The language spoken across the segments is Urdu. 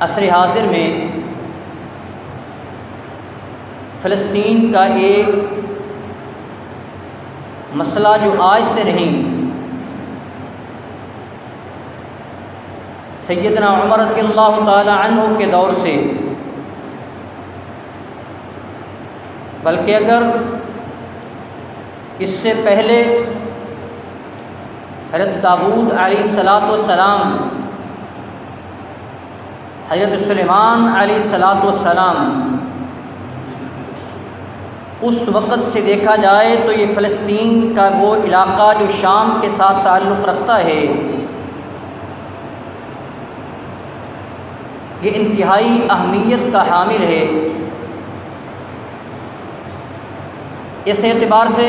عصر حاضر میں فلسطین کا ایک مسئلہ جو آج سے نہیں، سیدنا عمر رضی اللہ تعالی عنہ کے دور سے، بلکہ اگر اس سے پہلے حضرت داؤد علیہ السلام، حضرت سلیمان علیہ السلام، اس وقت سے دیکھا جائے تو یہ فلسطین کا وہ علاقہ جو شام کے ساتھ تعلق رکھتا ہے، یہ انتہائی اہمیت کا حامل ہے۔ اس اعتبار سے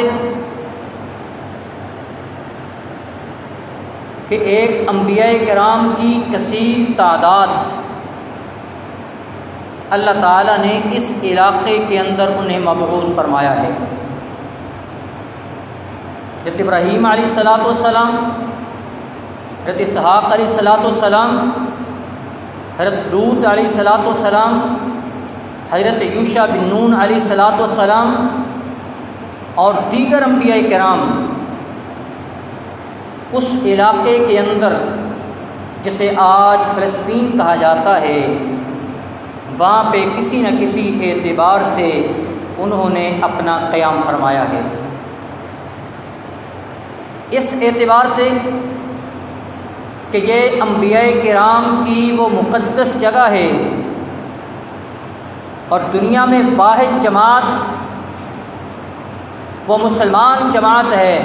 کہ ایک انبیاء کرام کی کثیر تعداد اللہ تعالیٰ نے اس علاقے کے اندر انہیں مبعوث فرمایا ہے۔ حضرت ابراہیم علیہ السلام، حضرت اسحاق علیہ السلام، حضرت لوط علیہ السلام، حضرت یوشع بن نون علیہ السلام اور دیگر انبیاء کرام اس علاقے کے اندر جسے آج فلسطین کہا جاتا ہے، وہاں پہ کسی نہ کسی اعتبار سے انہوں نے اپنا قیام فرمایا ہے۔ اس اعتبار سے کہ یہ انبیاء کرام کی وہ مقدس جگہ ہے اور دنیا میں واحد جماعت وہ مسلمان جماعت ہے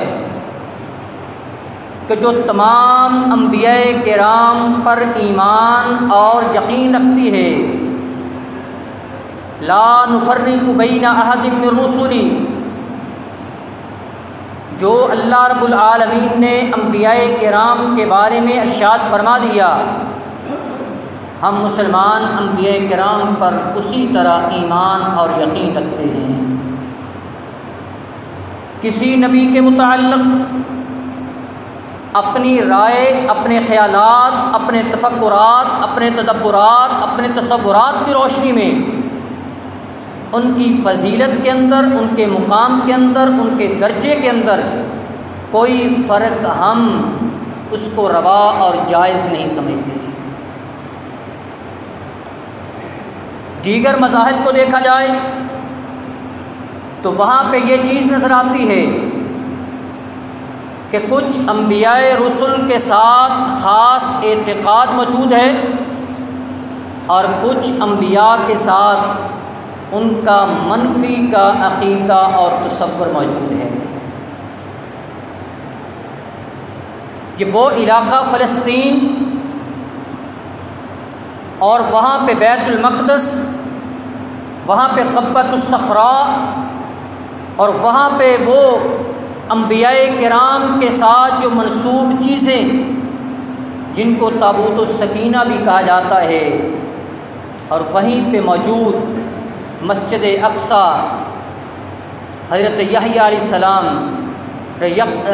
کہ جو تمام انبیاء کرام پر ایمان اور یقین رکھتی ہے۔ لا نفرق بین احد من رسلی، جو اللہ رب العالمین نے انبیاء کرام کے بارے میں ارشاد فرما دیا، ہم مسلمان انبیاء کرام پر اسی طرح ایمان اور یقین رکھتے ہیں۔ کسی نبی کے متعلق اپنی رائے، اپنے خیالات، اپنے تفکرات، اپنے تدبرات، اپنے تصورات کی روشنی میں ان کی فضیلت کے اندر، ان کے مقام کے اندر، ان کے درجے کے اندر کوئی فرق ہم اس کو روا اور جائز نہیں سمجھتے۔ دیگر مذاہب کو دیکھا جائے تو وہاں پہ یہ چیز نظر آتی ہے کہ کچھ انبیاء رسل کے ساتھ خاص اعتقاد موجود ہے اور کچھ انبیاء کے ساتھ ان کا منفی کا عقیدہ اور تصور موجود ہے۔ کہ وہ علاقہ فلسطین اور وہاں پہ بیت المقدس، وہاں پہ قبۃ الصخراء اور وہاں پہ وہ انبیاء کرام کے ساتھ جو منسوب چیزیں جن کو تابوت السکینہ بھی کہا جاتا ہے، اور وہیں پہ موجود مسجد اقصیٰ، حضرت یحییٰ علیہ السلام،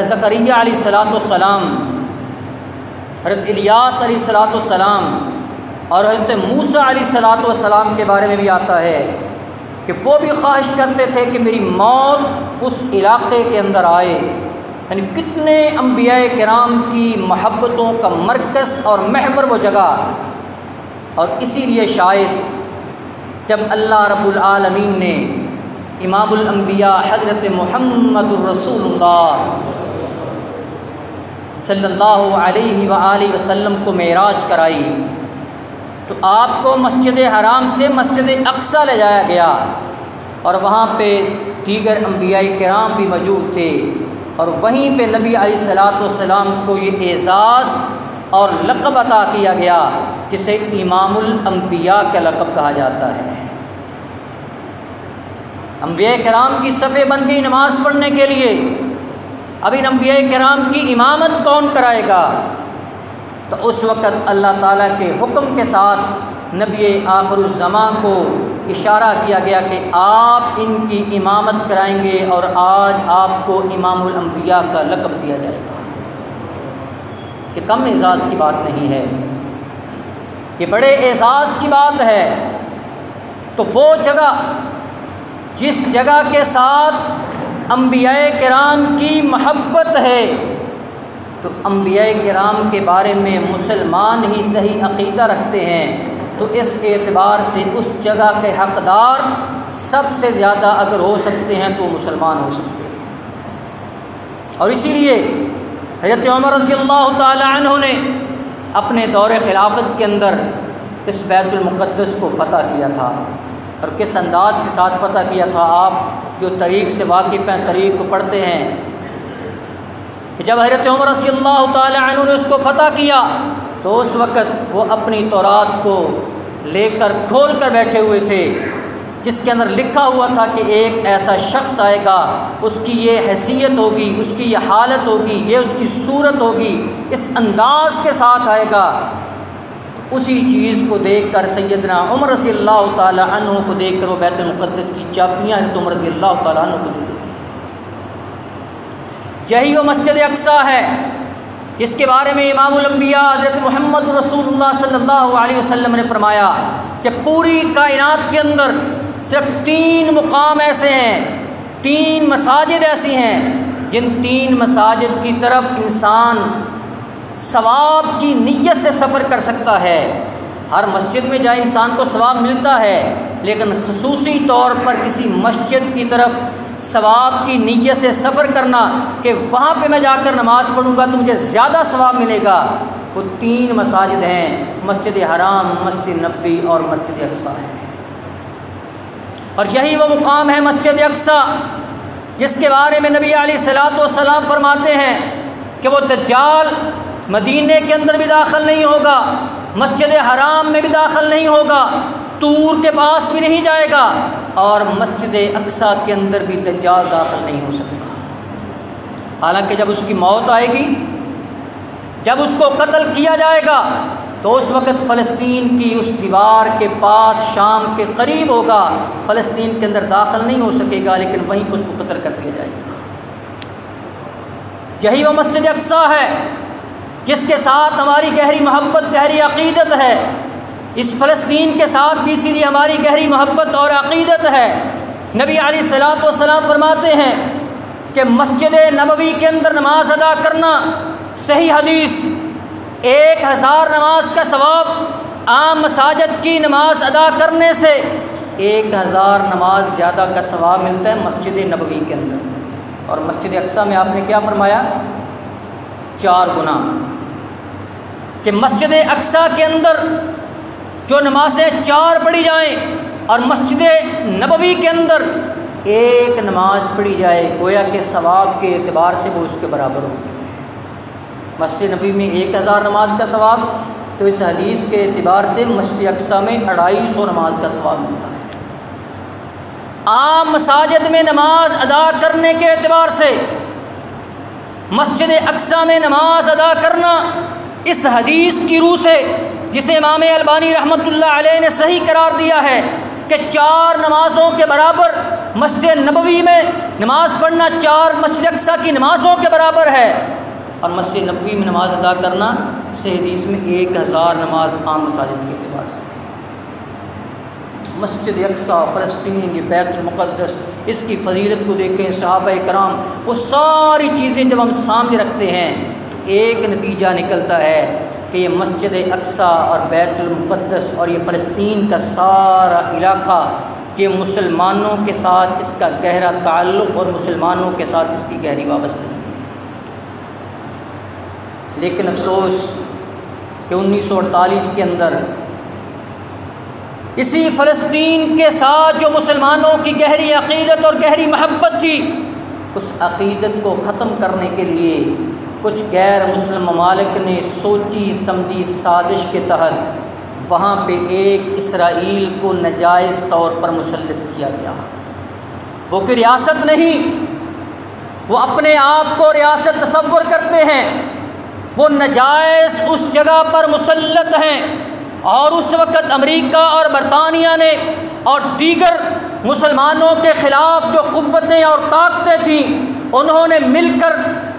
زکریا علیہ السلام، حضرت الیاس علیہ السلام اور حضرت موسیٰ علیہ السلام کے بارے میں بھی آتا ہے کہ وہ بھی خواہش کرتے تھے کہ میری موت اس علاقے کے اندر آئے۔ یعنی کتنے انبیاء کرام کی محبتوں کا مرکز اور محور وہ جگہ، اور اسی لیے شاید جب اللہ رب العالمین نے امام الانبیاء حضرت محمد الرسول اللہ صلی اللہ علیہ وآلہ وسلم کو معراج کرائی تو آپ کو مسجد حرام سے مسجد اقصیٰ لے جایا گیا، اور وہاں پہ دیگر انبیاء کرام بھی موجود تھے، اور وہیں پہ نبی علیہ السلام کو یہ اعزاز اور لقب عطا کیا گیا جسے امام الانبیاء کا لقب کہا جاتا ہے۔ انبیاء کرام کی صفیں بن گئی نماز پڑھنے کے لیے، اب ان انبیاء کرام کی امامت کون کرائے گا؟ تو اس وقت اللہ تعالیٰ کے حکم کے ساتھ نبی آخر الزماں کو اشارہ کیا گیا کہ آپ ان کی امامت کرائیں گے، اور آج آپ کو امام الانبیاء کا لقب دیا جائے گا۔ یہ کم اعزاز کی بات نہیں ہے۔ یہ بڑے اعزاز کی بات ہے۔ تو وہ جگہ جس جگہ کے ساتھ انبیاء کرام کی محبت ہے، تو انبیاء کرام کے بارے میں مسلمان ہی صحیح عقیدہ رکھتے ہیں، تو اس اعتبار سے اس جگہ کے حقدار سب سے زیادہ اگر ہو سکتے ہیں تو مسلمان ہو سکتے ہیں۔ اور اسی لیے حضرت عمر رضی اللہ تعالی عنہ نے اپنے دور خلافت کے اندر اس بیت المقدس کو فتح کیا تھا، اور کس انداز کے ساتھ فتح کیا تھا۔ آپ جو تاریخ سے واقف ہیں، تاریخ کو پڑھتے ہیں کہ جب حضرت عمر رضی اللہ تعالی عنہ نے اس کو فتح کیا تو اس وقت وہ اپنی تورات کو لے کر کھول کر بیٹھے ہوئے تھے، جس کے اندر لکھا ہوا تھا کہ ایک ایسا شخص آئے گا، اس کی یہ حیثیت ہوگی، اس کی یہ حالت ہوگی، یہ اس کی صورت ہوگی، اس انداز کے ساتھ آئے گا۔ اسی چیز کو دیکھ کر سیدنا عمر رضی اللہ تعالی عنہ کو دیکھ کر وہ بیت المقدس کی چابیاں حضرت عمر رضی اللہ تعالی عنہ کو دے دیتی ہیں۔ یہی وہ مسجد اقصیٰ ہے جس کے بارے میں امام الانبیاء حضرت محمد رسول اللہ صلی اللہ علیہ وسلم نے فرمایا کہ پوری کائنات کے اندر صرف 3 مقام ایسے ہیں، 3 مساجد ایسی ہیں جن 3 مساجد کی طرف انسان ثواب کی نیت سے سفر کر سکتا ہے۔ ہر مسجد میں جائے انسان کو ثواب ملتا ہے، لیکن خصوصی طور پر کسی مسجد کی طرف ثواب کی نیت سے سفر کرنا کہ وہاں پہ میں جا کر نماز پڑھوں گا تو مجھے زیادہ ثواب ملے گا، وہ 3 مساجد ہیں، مسجد حرام، مسجد نبوی اور مسجد اقصیٰ ہے۔ اور یہی وہ مقام ہے مسجد اقصیٰ جس کے بارے میں نبی علیہ الصلوۃ والسلام فرماتے ہیں کہ وہ دجال مدینے کے اندر بھی داخل نہیں ہوگا، مسجد حرام میں بھی داخل نہیں ہوگا، طور کے پاس بھی نہیں جائے گا، اور مسجد اقصیٰ کے اندر بھی دجال داخل نہیں ہو سکتا۔ حالانکہ جب اس کی موت آئے گی، جب اس کو قتل کیا جائے گا تو اس وقت فلسطین کی اس دیوار کے پاس شام کے قریب ہوگا، فلسطین کے اندر داخل نہیں ہو سکے گا، لیکن وہیں پہ اس کو قتل کر دیا جائے گا۔ یہی وہ مسجد اقصیٰ ہے جس کے ساتھ ہماری گہری محبت، گہری عقیدت ہے۔ اس فلسطین کے ساتھ بھی اسی لیے ہماری گہری محبت اور عقیدت ہے۔ نبی علیہ الصلوۃ والسلام فرماتے ہیں کہ مسجد نبوی کے اندر نماز ادا کرنا، صحیح حدیث، 1000 نماز کا ثواب عام مساجد کی نماز ادا کرنے سے 1000 نماز زیادہ کا ثواب ملتا ہے مسجد نبوی کے اندر۔ اور مسجد اقصیٰ میں آپ نے کیا فرمایا؟ 4 گنا، کہ مسجد اقصیٰ کے اندر جو نمازیں 4 پڑھی جائیں اور مسجد نبوی کے اندر 1 نماز پڑھی جائے، گویا کہ ثواب کے اعتبار سے وہ اس کے برابر ہوتی ہے۔ مسجد نبوی میں 1000 نماز کا ثواب، تو اس حدیث کے اعتبار سے مسجد اقصیٰ میں 250 نماز کا ثواب ملتا ہے۔ عام مساجد میں نماز ادا کرنے کے اعتبار سے مسجد اقصیٰ میں نماز ادا کرنا اس حدیث کی روح سے، جسے امام البانی رحمۃ اللہ علیہ نے صحیح قرار دیا ہے کہ 4 نمازوں کے برابر مسجد نبوی میں نماز پڑھنا 4 مسجد اقصیٰ کی نمازوں کے برابر ہے، اور مسجد نبوی میں نماز ادا کرنا اس حدیث میں 1000 نماز عام مساجد کے اعتبار سے۔ مسجد اقصیٰ، فلسطین، یہ بیت المقدس، اس کی فضیلت کو دیکھیں، صحابہ کرام، وہ ساری چیزیں جب ہم سامنے رکھتے ہیں تو ایک نتیجہ نکلتا ہے کہ یہ مسجد اقصیٰ اور بیت المقدس اور یہ فلسطین کا سارا علاقہ، یہ مسلمانوں کے ساتھ اس کا گہرا تعلق اور مسلمانوں کے ساتھ اس کی گہری وابستگی ہے۔ لیکن افسوس کہ 1948 کے اندر اسی فلسطین کے ساتھ جو مسلمانوں کی گہری عقیدت اور گہری محبت تھی، اس عقیدت کو ختم کرنے کے لیے کچھ غیر مسلم ممالک نے سوچی سمجھی سازش کے تحت وہاں پہ ایک اسرائیل کو ناجائز طور پر مسلط کیا گیا۔ وہ کوئی ریاست نہیں، وہ اپنے آپ کو ریاست تصور کرتے ہیں، وہ ناجائز اس جگہ پر مسلط ہیں، اور اس وقت امریکہ اور برطانیہ نے اور دیگر مسلمانوں کے خلاف جو قوتیں اور طاقتیں تھیں، انہوں نے مل کر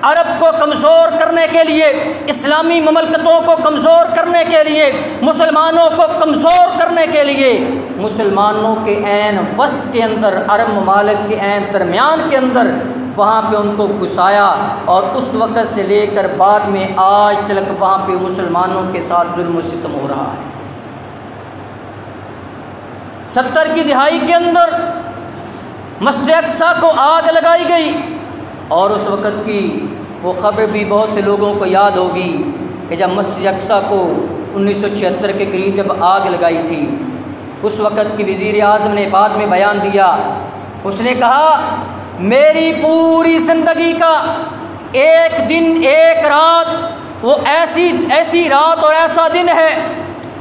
عرب کو کمزور کرنے کے لیے، اسلامی مملکتوں کو کمزور کرنے کے لیے، مسلمانوں کو کمزور کرنے کے لیے مسلمانوں کے عین وسط کے اندر، عرب ممالک کے عین درمیان کے اندر وہاں پہ ان کو گھسایا، اور اس وقت سے لے کر بعد میں آج تک وہاں پہ مسلمانوں کے ساتھ ظلم و ستم ہو رہا ہے۔ 70 کی دہائی کے اندر مسجد اقصیٰ کو آگ لگائی گئی، اور اس وقت کی وہ خبر بھی بہت سے لوگوں کو یاد ہوگی کہ جب مسجد اقصیٰ کو 1976 کے قریب جب آگ لگائی تھی، اس وقت کی وزیر اعظم نے بعد میں بیان دیا، اس نے کہا میری پوری زندگی کا ایک دن ایک رات وہ ایسی رات اور ایسا دن ہے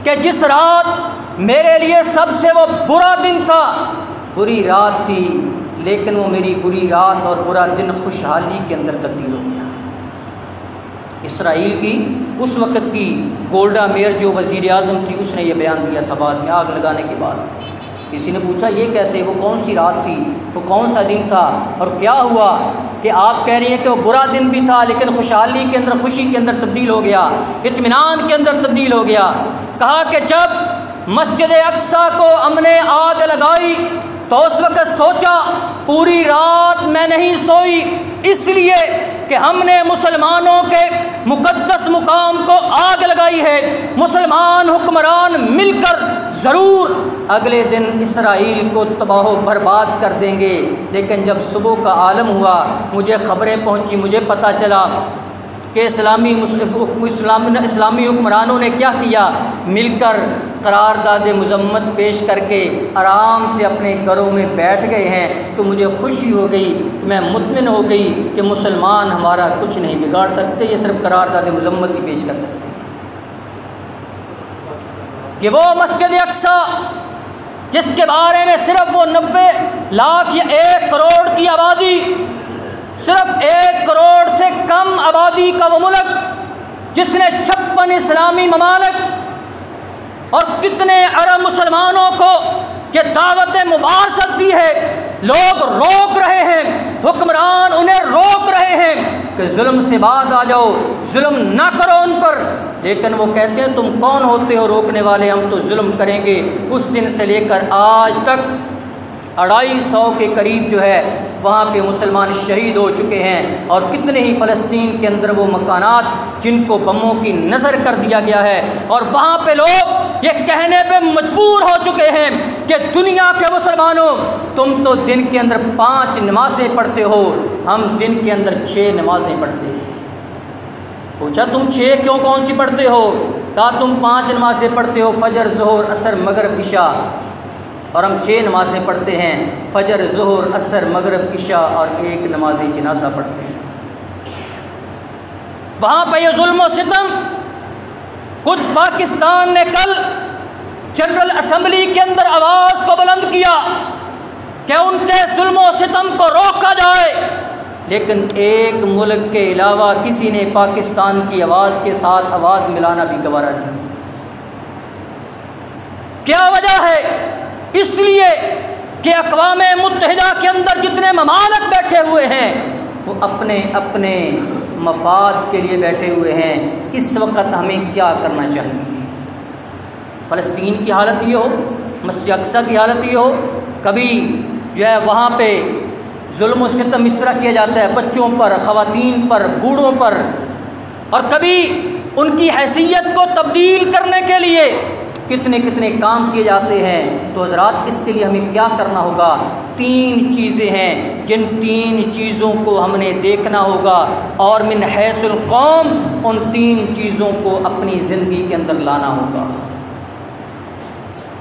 کہ جس رات میرے لیے سب سے وہ برا دن تھا، بری رات تھی، لیکن وہ میری بری رات اور برا دن خوشحالی کے اندر تبدیل ہو گیا۔ اسرائیل کی اس وقت کی گولڈا میئر جو وزیر اعظم تھی، اس نے یہ بیان دیا تھا بعد میں آگ لگانے کے بعد۔ کسی نے پوچھا یہ کیسے، وہ کون سی رات تھی، وہ کون سا دن تھا، اور کیا ہوا کہ آپ کہہ رہی ہیں کہ وہ برا دن بھی تھا لیکن خوشحالی کے اندر، خوشی کے اندر تبدیل ہو گیا، اطمینان کے اندر تبدیل ہو گیا۔ کہا کہ جب مسجد اقصیٰ کو ہم نے آگ لگائی تو اس وقت سوچا پوری رات میں نہیں سوئی، اس لیے کہ ہم نے مسلمانوں کے مقدس مقام کو آگ لگائی ہے، مسلمان حکمران مل کر ضرور اگلے دن اسرائیل کو تباہ و برباد کر دیں گے۔ لیکن جب صبح کا عالم ہوا، مجھے خبریں پہنچی، مجھے پتہ چلا کہ اسلامی حکمرانوں نے کیا کیا، مل کر قرارداد مذمت پیش کر کے آرام سے اپنے گھروں میں بیٹھ گئے ہیں۔ تو مجھے خوشی ہو گئی، میں مطمئن ہو گئی کہ مسلمان ہمارا کچھ نہیں بگاڑ سکتے، یہ صرف قرارداد مذمت ہی پیش کر سکتے ہیں کہ وہ مسجد اقصیٰ جس کے بارے میں صرف وہ 90 لاکھ یا 1 کروڑ کی آبادی، صرف 1 کروڑ سے کم آبادی کا وہ ملک جس نے 56 اسلامی ممالک اور کتنے عرب مسلمانوں کو یہ دعوت مبارزت دی ہے، لوگ روک رہے ہیں، حکمران انہیں روک رہے ہیں کہ ظلم سے باز آ جاؤ، ظلم نہ کرو ان پر، لیکن وہ کہتے ہیں تم کون ہوتے ہو روکنے والے، ہم تو ظلم کریں گے۔ اس دن سے لے کر آج تک 250 کے قریب جو ہے وہاں پہ مسلمان شہید ہو چکے ہیں، اور کتنے ہی فلسطین کے اندر وہ مکانات جن کو بموں کی نظر کر دیا گیا ہے، اور وہاں پہ لوگ یہ کہنے پہ مجبور ہو چکے ہیں کہ دنیا کے مسلمانوں تم تو دن کے اندر 5 نمازیں پڑھتے ہو، ہم دن کے اندر 6 نمازیں پڑھتے ہیں۔ پوچھا تم 6 کیوں کون سی پڑھتے ہو؟ کہا تم 5 نمازیں پڑھتے ہو، فجر ظہر عصر مغرب عشاء، اور ہم 6 نمازیں پڑھتے ہیں، فجر ظہر عصر مغرب عشاء اور 1 نماز جنازہ پڑھتے ہیں۔ وہاں پہ یہ ظلم و ستم، کچھ پاکستان نے کل جنرل اسمبلی کے اندر آواز کو بلند کیا کہ ان کے ظلم و ستم کو روکا جائے، لیکن ایک ملک کے علاوہ کسی نے پاکستان کی آواز کے ساتھ آواز ملانا بھی گوارا نہیں۔ کیا وجہ ہے؟ اس لیے کہ اقوام متحدہ کے اندر جتنے ممالک بیٹھے ہوئے ہیں وہ اپنے اپنے مفاد کے لیے بیٹھے ہوئے ہیں۔ اس وقت ہمیں کیا کرنا چاہیے؟ فلسطین کی حالت یہ ہو، مسجد اقصیٰ کی حالت یہ ہو، کبھی جو ہے وہاں پہ ظلم و ستم اس طرح کیا جاتا ہے بچوں پر، خواتین پر، بوڑھوں پر، اور کبھی ان کی حیثیت کو تبدیل کرنے کے لیے کتنے کتنے کام کیے جاتے ہیں۔ تو حضرات اس کے لیے ہمیں کیا کرنا ہوگا؟ 3 چیزیں ہیں جن 3 چیزوں کو ہم نے دیکھنا ہوگا، اور من حیث القوم ان 3 چیزوں کو اپنی زندگی کے اندر لانا ہوگا۔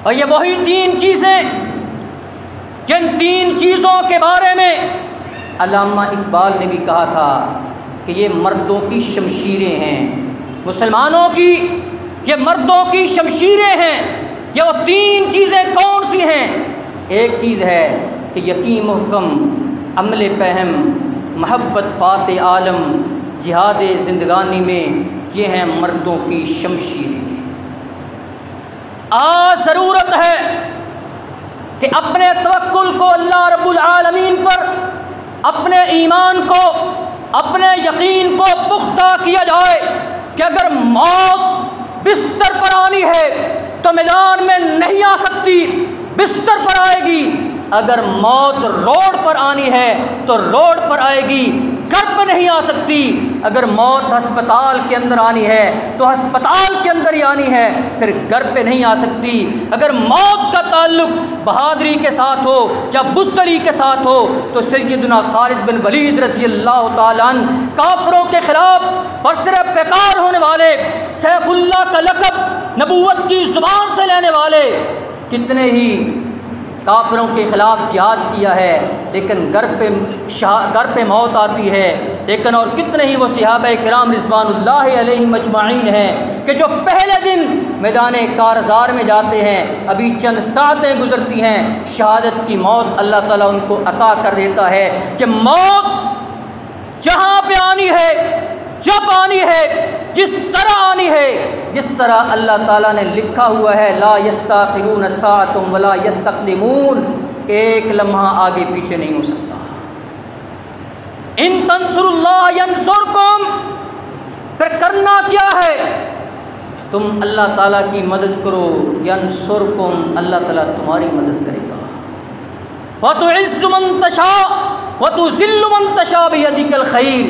اور یہ وہی 3 چیزیں جن 3 چیزوں کے بارے میں علامہ اقبال نے بھی کہا تھا کہ یہ مردوں کی شمشیریں ہیں، مسلمانوں کی یہ مردوں کی شمشیریں ہیں۔ یہ وہ 3 چیزیں کون سی ہیں؟ ایک چیز ہے کہ یقین محکم، عمل فہم، محبت فاتح عالم، جہاد زندگانی میں، یہ ہیں مردوں کی شمشیریں۔ آج ضرورت ہے کہ اپنے توکل کو اللہ رب العالمین پر، اپنے ایمان کو اپنے یقین کو پختہ کیا جائے کہ اگر موت بستر پر آنی ہے تو میدان میں نہیں آ سکتی، بستر پر آئے گی۔ اگر موت روڈ پر آنی ہے تو روڈ پر آئے گی، گھر پہ نہیں آ سکتی۔ اگر موت ہسپتال کے اندر آنی ہے تو ہسپتال کے اندر ہی آنی ہے، پھر گھر پہ نہیں آ سکتی۔ اگر موت کا تعلق بہادری کے ساتھ ہو یا بزدلی کے ساتھ ہو تو سیدنا خالد بن ولید رضی اللہ تعالیٰ عنہ کافروں کے خلاف برسر پیکار ہونے والے، سیف اللہ کا لقب نبوت کی زبان سے لینے والے، کتنے ہی کافروں کے خلاف جہاد کیا ہے، لیکن گھر پہ موت آتی ہے۔ لیکن اور کتنے ہی وہ صحابہ کرام رضوان اللہ علیہم اجمعین ہیں کہ جو پہلے دن میدان کارزار میں جاتے ہیں، ابھی چند ساعتیں گزرتی ہیں، شہادت کی موت اللہ تعالیٰ ان کو عطا کر دیتا ہے کہ موت جہاں پہ آنی ہے، جب آنی ہے، جس طرح آنی ہے، جس طرح اللہ تعالیٰ نے لکھا ہوا ہے، لا یستاخرون ساعۃ ولا یستقدمون، ایک لمحہ آگے پیچھے نہیں ہو سکتا۔ ان تنصروا اللہ ینصرکم، پھر کرنا کیا ہے؟ تم اللہ تعالیٰ کی مدد کرو، ینصرکم، اللہ تعالیٰ تمہاری مدد کرے گا۔ وتعز من تشاء وتذل من تشاء بیدک الخیر،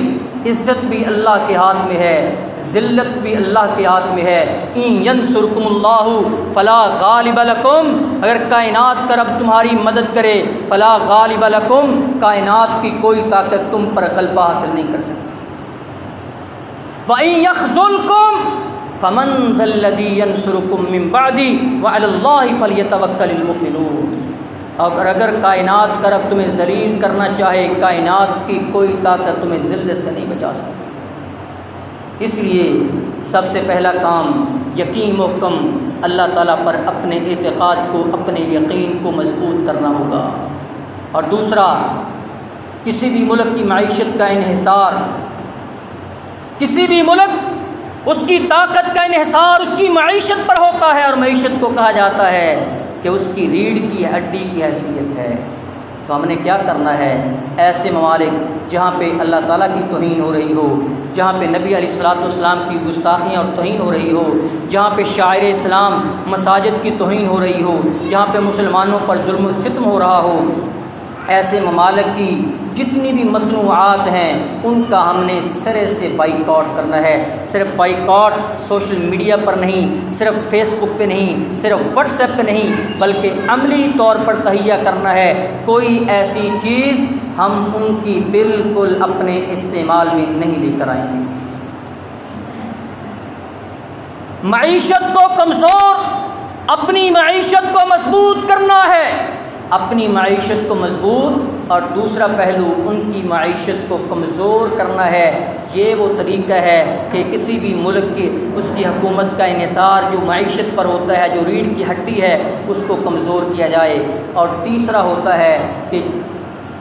عزت بھی اللہ کے ہاتھ میں ہے، ذلت بھی اللہ کے ہاتھ میں ہے۔ ان ینصرکم اللہ فلا غالب لکم، اگر کائنات کا رب تمہاری مدد کرے، فلا غالب لکم، کائنات کی کوئی طاقت تم پر غلبہ حاصل نہیں کر سکتی۔ وَإِن يَخْذُلْكُمْ فَمَنْ ذَا الَّذِي يَنصُرُكُم مِّن بَعْدِهِ وَعَلَى اللَّهِ فَلْيَتَوَكَّلِ الْمُؤْمِنُونَ، اور اگر کائنات کا رب تمہیں ذلیل کرنا چاہے، کائنات کی کوئی طاقت تمہیں ذلت سے نہیں بچا سکتی۔ اس لیے سب سے پہلا کام یقین محکم اللہ تعالیٰ پر اپنے اعتقاد کو، اپنے یقین کو مضبوط کرنا ہوگا۔ اور دوسرا، کسی بھی ملک کی معیشت کا انحصار، کسی بھی ملک اس کی طاقت کا انحصار اس کی معیشت پر ہوتا ہے، اور معیشت کو کہا جاتا ہے کہ اس کی ریڑھ کی ہڈی کی حیثیت ہے۔ تو ہم نے کیا کرنا ہے؟ ایسے ممالک جہاں پہ اللہ تعالیٰ کی توہین ہو رہی ہو، جہاں پہ نبی علیہ الصلاۃ والسلام کی گستاخیاں اور توہین ہو رہی ہو، جہاں پہ شاعر اسلام مساجد کی توہین ہو رہی ہو، جہاں پہ مسلمانوں پر ظلم و ستم ہو رہا ہو، ایسے ممالک کی جتنی بھی مصنوعات ہیں ان کا ہم نے سرے سے بائیکاٹ کرنا ہے۔ صرف بائیکاٹ سوشل میڈیا پر نہیں، صرف فیس بک پہ نہیں، صرف واٹس ایپ پہ نہیں، بلکہ عملی طور پر تہیہ کرنا ہے۔ کوئی ایسی چیز ہم ان کی بالکل اپنے استعمال میں نہیں لے کر آئیں گے۔ معیشت کو کمزور، اپنی معیشت کو مضبوط کرنا ہے، اپنی معیشت کو مضبوط، اور دوسرا پہلو ان کی معیشت کو کمزور کرنا ہے۔ یہ وہ طریقہ ہے کہ کسی بھی ملک کی اس کی حکومت کا انحصار جو معیشت پر ہوتا ہے، جو ریڑھ کی ہڈی ہے، اس کو کمزور کیا جائے۔ اور تیسرا ہوتا ہے کہ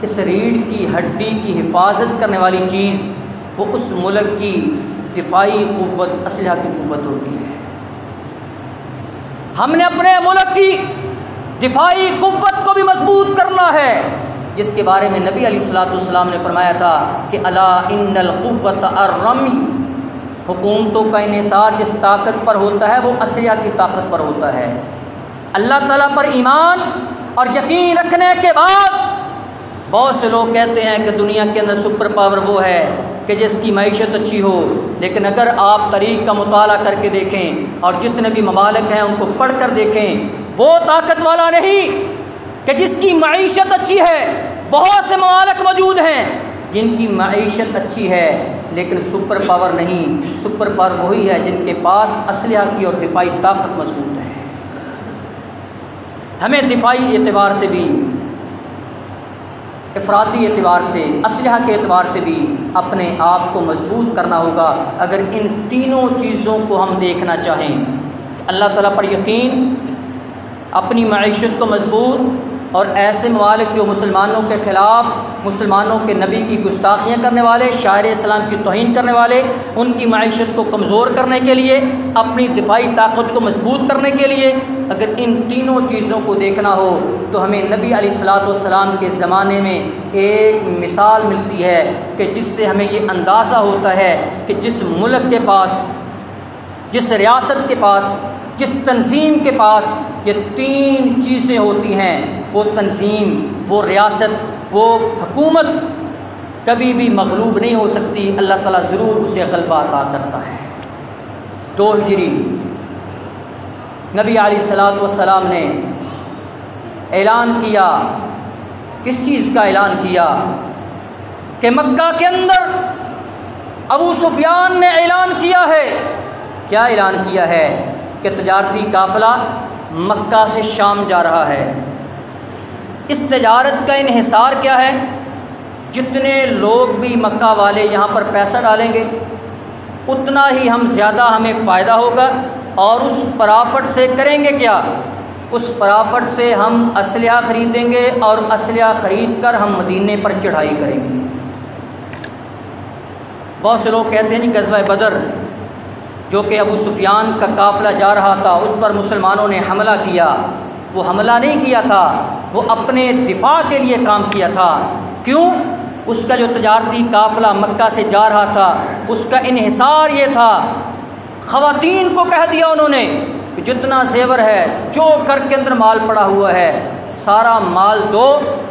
اس ریڑھ کی ہڈی کی حفاظت کرنے والی چیز وہ اس ملک کی دفاعی قوت، اسلحہ کی قوت ہوتی ہے۔ ہم نے اپنے ملک کی دفاعی قوت کو بھی مضبوط کرنا ہے، جس کے بارے میں نبی علیہ الصلوۃ والسلام نے فرمایا تھا کہ الا ان القوۃ الرمی، حکومتوں کا انحصار جس طاقت پر ہوتا ہے وہ اسلحہ کی طاقت پر ہوتا ہے۔ اللہ تعالیٰ پر ایمان اور یقین رکھنے کے بعد بہت سے لوگ کہتے ہیں کہ دنیا کے اندر سپر پاور وہ ہے کہ جس کی معیشت اچھی ہو، لیکن اگر آپ تاریخ کا مطالعہ کر کے دیکھیں اور جتنے بھی ممالک ہیں ان کو پڑھ کر دیکھیں، وہ طاقت والا نہیں کہ جس کی معیشت اچھی ہے۔ بہت سے ممالک موجود ہیں جن کی معیشت اچھی ہے لیکن سپر پاور نہیں۔ سپر پاور وہی ہے جن کے پاس اسلحہ کی اور دفاعی طاقت مضبوط ہے۔ ہمیں دفاعی اعتبار سے بھی، افرادی اعتبار سے، اسلحہ کے اعتبار سے بھی اپنے آپ کو مضبوط کرنا ہوگا۔ اگر ان تینوں چیزوں کو ہم دیکھنا چاہیں، اللہ تعالیٰ پر یقین، اپنی معیشت کو مضبوط، اور ایسے ممالک جو مسلمانوں کے خلاف، مسلمانوں کے نبی کی گستاخیاں کرنے والے، شاعر اسلام کی توہین کرنے والے، ان کی معیشت کو کمزور کرنے کے لیے، اپنی دفاعی طاقت کو مضبوط کرنے کے لیے، اگر ان تینوں چیزوں کو دیکھنا ہو تو ہمیں نبی علیہ الصلوۃ والسلام کے زمانے میں ایک مثال ملتی ہے کہ جس سے ہمیں یہ اندازہ ہوتا ہے کہ جس ملک کے پاس، جس ریاست کے پاس، جس تنظیم کے پاس یہ تین چیزیں ہوتی ہیں، وہ تنظیم، وہ ریاست، وہ حکومت کبھی بھی مغلوب نہیں ہو سکتی، اللہ تعالیٰ ضرور اسے غلبہ عطا کرتا ہے۔ 2 ہجری نبی علیہ الصلوۃ والسلام نے اعلان کیا، کس چیز کا اعلان کیا؟ کہ مکہ کے اندر ابو سفیان نے اعلان کیا ہے، کیا اعلان کیا ہے؟ کہ تجارتی قافلہ مکہ سے شام جا رہا ہے۔ اس تجارت کا انحصار کیا ہے؟ جتنے لوگ بھی مکہ والے یہاں پر پیسہ ڈالیں گے اتنا ہی زیادہ ہمیں فائدہ ہوگا، اور اس پرافٹ سے کریں گے کیا؟ اس پرافٹ سے ہم اسلحہ خریدیں گے، اور اسلحہ خرید کر ہم مدینے پر چڑھائی کریں گے۔ بہت سے لوگ کہتے ہیں جی غزوہ بدر جو کہ ابو سفیان کا قافلہ جا رہا تھا اس پر مسلمانوں نے حملہ کیا، وہ حملہ نہیں کیا تھا، وہ اپنے دفاع کے لیے کام کیا تھا۔ کیوں؟ اس کا جو تجارتی قافلہ مکہ سے جا رہا تھا اس کا انحصار یہ تھا، خواتین کو کہہ دیا انہوں نے کہ جتنا زیور ہے، جو گھر کے اندر مال پڑا ہوا ہے، سارا مال دو،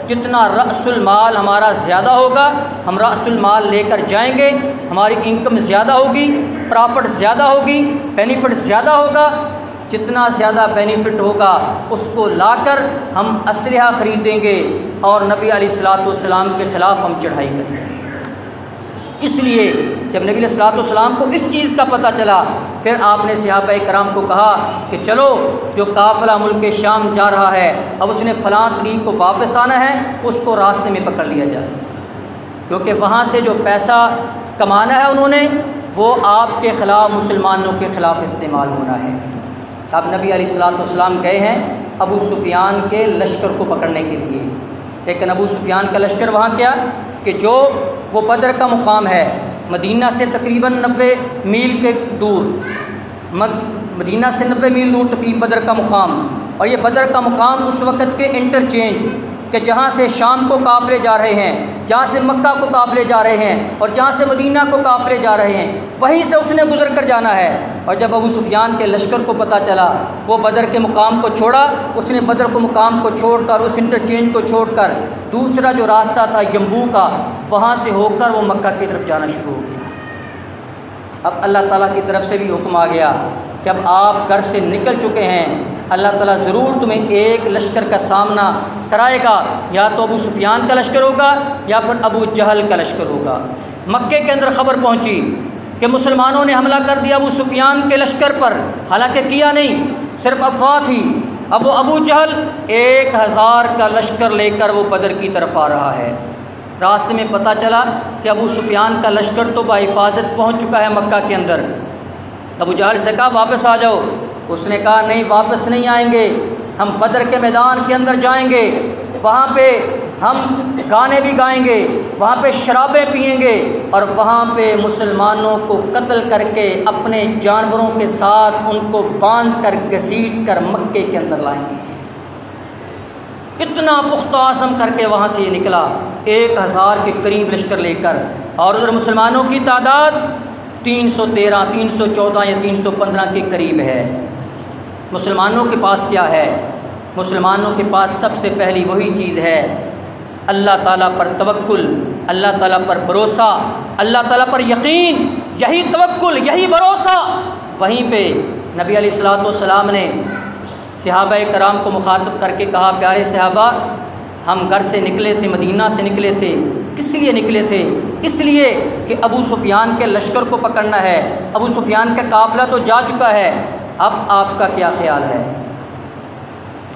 جتنا رأس المال ہمارا زیادہ ہوگا ہم رأس المال لے کر جائیں گے، ہماری انکم زیادہ ہوگی، پرافٹ زیادہ ہوگی، بینیفٹ زیادہ ہوگا، جتنا زیادہ بینیفٹ ہوگا اس کو لا کر ہم اسلحہ خریدیں گے اور نبی علیہ الصلوۃ والسلام کے خلاف ہم چڑھائی کریں گے۔ اس لیے جب نبی علیہ الصلوۃ والسلام کو اس چیز کا پتہ چلا، پھر آپ نے صحابہ کرام کو کہا کہ چلو جو قافلہ ملک شام جا رہا ہے اب اس نے فلاں طریق کو واپس آنا ہے، اس کو راستے میں پکڑ لیا جائے، کیونکہ وہاں سے جو پیسہ کمانا ہے انہوں نے وہ آپ کے خلاف، مسلمانوں کے خلاف استعمال ہونا ہے۔ اب نبی علیہ الصلوۃ والسلام گئے ہیں ابو سفیان کے لشکر کو پکڑنے کے لیے، لیکن ابو سفیان کا لشکر وہاں کیا کہ جو وہ بدر کا مقام ہے، مدینہ سے تقریباً 90 میل کے دور، مدینہ سے 90 میل دور تقریباً بدر کا مقام، اور یہ بدر کا مقام اس وقت کے انٹرچینج کہ جہاں سے شام کو قافلے جا رہے ہیں، جہاں سے مکہ کو قافلے جا رہے ہیں، اور جہاں سے مدینہ کو قافلے جا رہے ہیں، وہیں سے اس نے گزر کر جانا ہے۔ اور جب ابو سفیان کے لشکر کو پتہ چلا، وہ بدر کے مقام کو چھوڑا، اس نے بدر کو مقام کو چھوڑ کر، اس انٹرچینج کو چھوڑ کر دوسرا جو راستہ تھا یمبو کا، وہاں سے ہو کر وہ مکہ کی طرف جانا شروع ہو گیا۔ اب اللہ تعالیٰ کی طرف سے بھی حکم آ گیا کہ اب آپ گھر سے نکل چکے ہیں، اللہ تعالیٰ ضرور تمہیں ایک لشکر کا سامنا کرائے گا، یا تو ابو سفیان کا لشکر ہوگا یا پھر ابو جہل کا لشکر ہوگا۔ مکے کے اندر خبر پہنچی کہ مسلمانوں نے حملہ کر دیا ابو سفیان کے لشکر پر، حالانکہ کیا نہیں، صرف افواہ تھی۔ اب وہ ابو جہل 1000 کا لشکر لے کر وہ بدر کی طرف آ رہا ہے۔ راستے میں پتہ چلا کہ ابو سفیان کا لشکر تو بحفاظت پہنچ چکا ہے مکہ کے اندر۔ ابو جہل سے کہا واپس آ جاؤ، اس نے کہا نہیں واپس نہیں آئیں گے، ہم بدر کے میدان کے اندر جائیں گے، وہاں پہ ہم گانے بھی گائیں گے، وہاں پہ شرابیں پئیں گے، اور وہاں پہ مسلمانوں کو قتل کر کے اپنے جانوروں کے ساتھ ان کو باندھ کر گھسیٹ کر مکے کے اندر لائیں گے۔ اتنا پختہ عزم کر کے وہاں سے یہ نکلا 1000 کے قریب لشکر لے کر، اور ادھر مسلمانوں کی تعداد 313 314 یا 315 کے قریب ہے۔ مسلمانوں کے پاس کیا ہے؟ مسلمانوں کے پاس سب سے پہلی وہی چیز ہے اللہ تعالیٰ پر توکل، اللہ تعالیٰ پر بھروسہ، اللہ تعالیٰ پر یقین، یہی توکل، یہی بھروسہ۔ وہیں پہ نبی علیہ الصلوۃ والسلام نے صحابہ کرام کو مخاطب کر کے کہا پیارے صحابہ، ہم گھر سے نکلے تھے، مدینہ سے نکلے تھے، کس لیے نکلے تھے؟ اس لیے کہ ابو سفیان کے لشکر کو پکڑنا ہے، ابو سفیان کا قافلہ تو جا چکا ہے، اب آپ کا کیا خیال ہے؟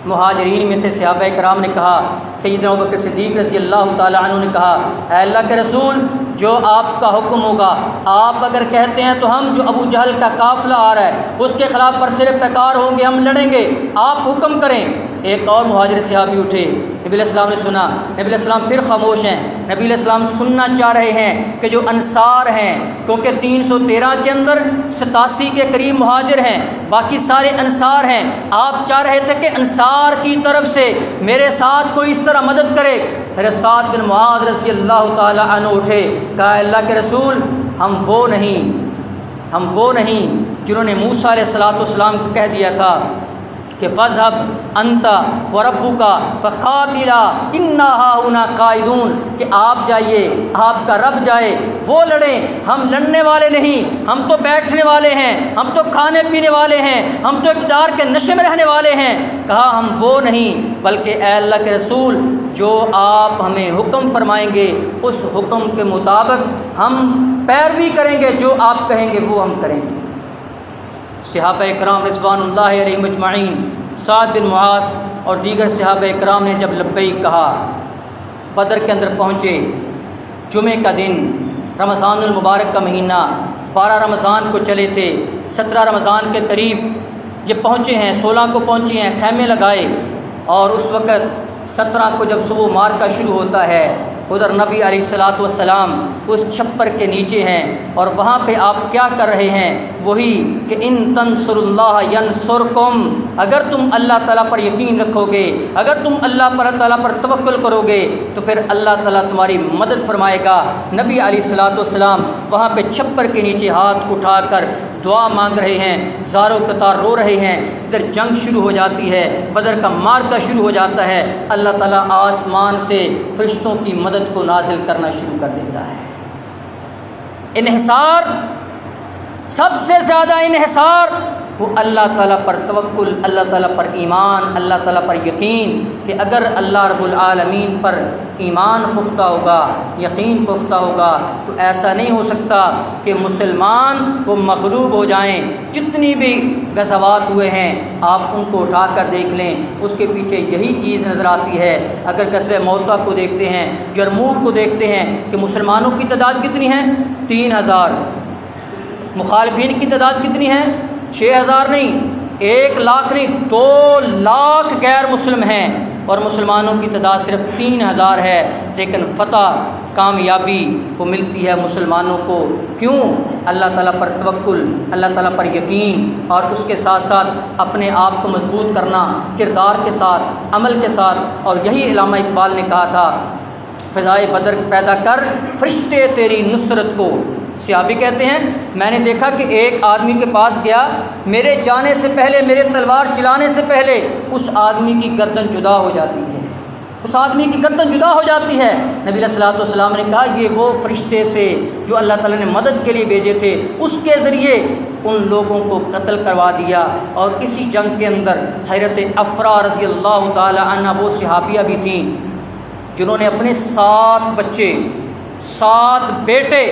مہاجرین میں سے صحابہ کرام نے کہا، سیدنا ابوبکر صدیق رضی اللہ تعالیٰ عنہ نے کہا اے اللہ کے رسول، جو آپ کا حکم ہوگا، آپ اگر کہتے ہیں تو ہم جو ابو جہل کا قافلہ آ رہا ہے اس کے خلاف برسر پیکار ہوں گے، ہم لڑیں گے، آپ حکم کریں۔ ایک اور مہاجر صحابی اٹھے، نبی علیہ السلام نے سنا، نبی علیہ السلام پھر خاموش ہیں۔ نبی علیہ السلام سننا چاہ رہے ہیں کہ جو انصار ہیں، کیونکہ 313 کے اندر 87 کے قریب مہاجر ہیں، باقی سارے انصار ہیں، آپ چاہ رہے تھے کہ انصار کی طرف سے میرے ساتھ کوئی اس طرح مدد کرے۔ حضرت سعد بن معاذ رضی اللہ تعالی عنہ اٹھے، کہا اللہ کے رسول ہم وہ نہیں جنہوں نے موسیٰ علیہ السلام کو کہہ دیا تھا کہ فَاذْهَبْ أَنْتَ وَرَبُّكَ فَقَاتِلَا إِنَّا هَاهُنَا قَاعِدُونَ، کہ آپ جائیے، آپ کا رب جائے، وہ لڑیں، ہم لڑنے والے نہیں، ہم تو بیٹھنے والے ہیں، ہم تو کھانے پینے والے ہیں، ہم تو اقتدار کے نشے میں رہنے والے ہیں۔ کہا ہم وہ نہیں، بلکہ اے اللہ کے رسول جو آپ ہمیں حکم فرمائیں گے اس حکم کے مطابق ہم پیروی کریں گے، جو آپ کہیں گے وہ ہم کریں گے۔ صحابہ کرام رضوان اللہ علیہم اجمعین، سعد بن معاذ اور دیگر صحابہ کرام نے جب لبیک کہا، بدر کے اندر پہنچے۔ جمعہ کا دن، رمضان المبارک کا مہینہ، 12 رمضان کو چلے تھے، 17 رمضان کے قریب یہ پہنچے ہیں، 16 کو پہنچے ہیں، خیمے لگائے، اور اس وقت 17 کو جب صبح مارکا شروع ہوتا ہے، ادھر نبی علیہ السلام اس چھپر کے نیچے ہیں، اور وہاں پہ آپ کیا کر رہے ہیں؟ وہی کہ ان تنصر اللہ ینصرکم، اگر تم اللہ تعالیٰ پر یقین رکھو گے، اگر تم اللہ تعالیٰ پر توکل کرو گے تو پھر اللہ تعالیٰ تمہاری مدد فرمائے گا۔ نبی علیہ السلام وہاں پہ چھپر کے نیچے ہاتھ اٹھا کر دعا مانگ رہے ہیں، زارو قطار رو رہے ہیں۔ ادھر جنگ شروع ہو جاتی ہے، بدر کا مارکا شروع ہو جاتا ہے، اللہ تعالیٰ آسمان سے فرشتوں کی مدد کو نازل کرنا شروع کر دیتا ہے۔ انحصار، سب سے زیادہ انحصار وہ اللہ تعالیٰ پر توکل، اللہ تعالیٰ پر ایمان، اللہ تعالیٰ پر یقین، کہ اگر اللہ رب العالمین پر ایمان پختہ ہوگا، یقین پختہ ہوگا، تو ایسا نہیں ہو سکتا کہ مسلمان وہ مغلوب ہو جائیں۔ جتنی بھی غزوات ہوئے ہیں آپ ان کو اٹھا کر دیکھ لیں، اس کے پیچھے یہی چیز نظر آتی ہے۔ اگر غزوہ موطا کو دیکھتے ہیں، یرموک کو دیکھتے ہیں کہ مسلمانوں کی تعداد کتنی ہے؟ 3000، مخالفین کی تعداد کتنی ہے؟ 6000 نہیں، 1 لاکھ نہیں، 2 لاکھ غیر مسلم ہیں، اور مسلمانوں کی تعداد صرف 3000 ہے، لیکن فتح، کامیابی وہ ملتی ہے مسلمانوں کو۔ کیوں؟ اللہ تعالیٰ پر توکل، اللہ تعالیٰ پر یقین، اور اس کے ساتھ ساتھ اپنے آپ کو مضبوط کرنا، کردار کے ساتھ، عمل کے ساتھ۔ اور یہی علامہ اقبال نے کہا تھا، فضائے بدر پیدا کر فرشتے تیری نصرت کو۔ صحابی کہتے ہیں میں نے دیکھا کہ ایک آدمی کے پاس گیا، میرے جانے سے پہلے، میرے تلوار چلانے سے پہلے اس آدمی کی گردن جدا ہو جاتی ہے، اس آدمی کی گردن جدا ہو جاتی ہے۔ نبی علیہ السلام نے کہا یہ وہ فرشتے سے جو اللہ تعالیٰ نے مدد کے لیے بھیجے تھے، اس کے ذریعے ان لوگوں کو قتل کروا دیا۔ اور اسی جنگ کے اندر حضرت افرا رضی اللہ تعالی عنہ وہ صحابیہ بھی تھیں جنہوں نے اپنے 7 بچے، 7 بیٹے،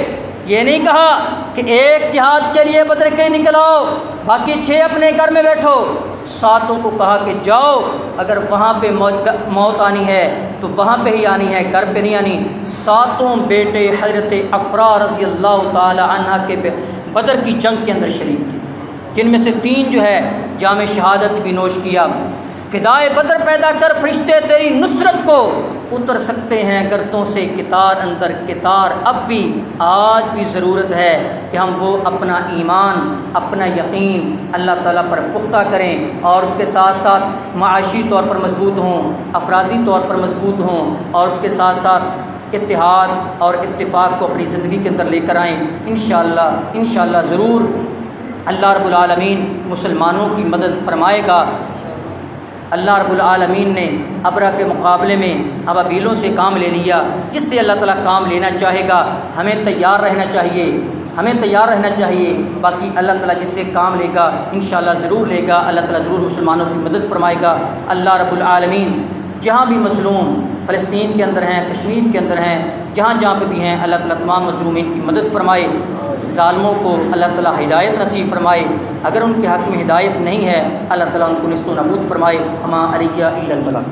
یہ نہیں کہا کہ ایک جہاد کے لیے بدر کے نکل آؤ، باقی 6 اپنے گھر میں بیٹھو، 7 کو کہا کہ جاؤ، اگر وہاں پہ موت آنی ہے تو وہاں پہ ہی آنی ہے، گھر پہ نہیں آنی۔ 7 بیٹے حضرت افرا رضی اللہ تعالی عنہ کے بدر کی جنگ کے اندر شریک تھے، جن میں سے 3 جو ہے جام شہادت بھی نوش کیا۔ فضائے بدر پیدا کر فرشتے تیری نصرت کو، اتر سکتے ہیں گردوں سے کتار اندر کتار۔ اب بھی آج بھی ضرورت ہے کہ ہم وہ اپنا ایمان، اپنا یقین اللہ تعالیٰ پر پختہ کریں، اور اس کے ساتھ ساتھ معاشی طور پر مضبوط ہوں، افرادی طور پر مضبوط ہوں، اور اس کے ساتھ ساتھ اتحاد اور اتفاق کو اپنی زندگی کے اندر لے کر آئیں۔ انشاءاللہ ضرور اللہ رب العالمین مسلمانوں کی مدد فرمائے گا۔ اللہ رب العالمین نے ابرہ کے مقابلے میں ابابیلوں سے کام لے لیا، جس سے اللہ تعالیٰ کام لینا چاہے گا ہمیں تیار رہنا چاہیے، ہمیں تیار رہنا چاہیے۔ باقی اللہ تعالیٰ جس سے کام لے گا انشاءاللہ ضرور لے گا، اللہ تعالیٰ ضرور مسلمانوں کی مدد فرمائے گا۔ اللہ رب العالمین جہاں بھی مظلوم فلسطین کے اندر ہیں، کشمیر کے اندر ہیں، جہاں جہاں پہ بھی ہیں، اللہ تعالیٰ تمام مظلومین کی مدد فرمائے، ظالموں کو اللہ تعالیٰ ہدایت نصیب فرمائے، اگر ان کے حق میں ہدایت نہیں ہے اللہ تعالیٰ ان کو نیست و نابود فرمائے۔ ہما علیہ الا البلاغ۔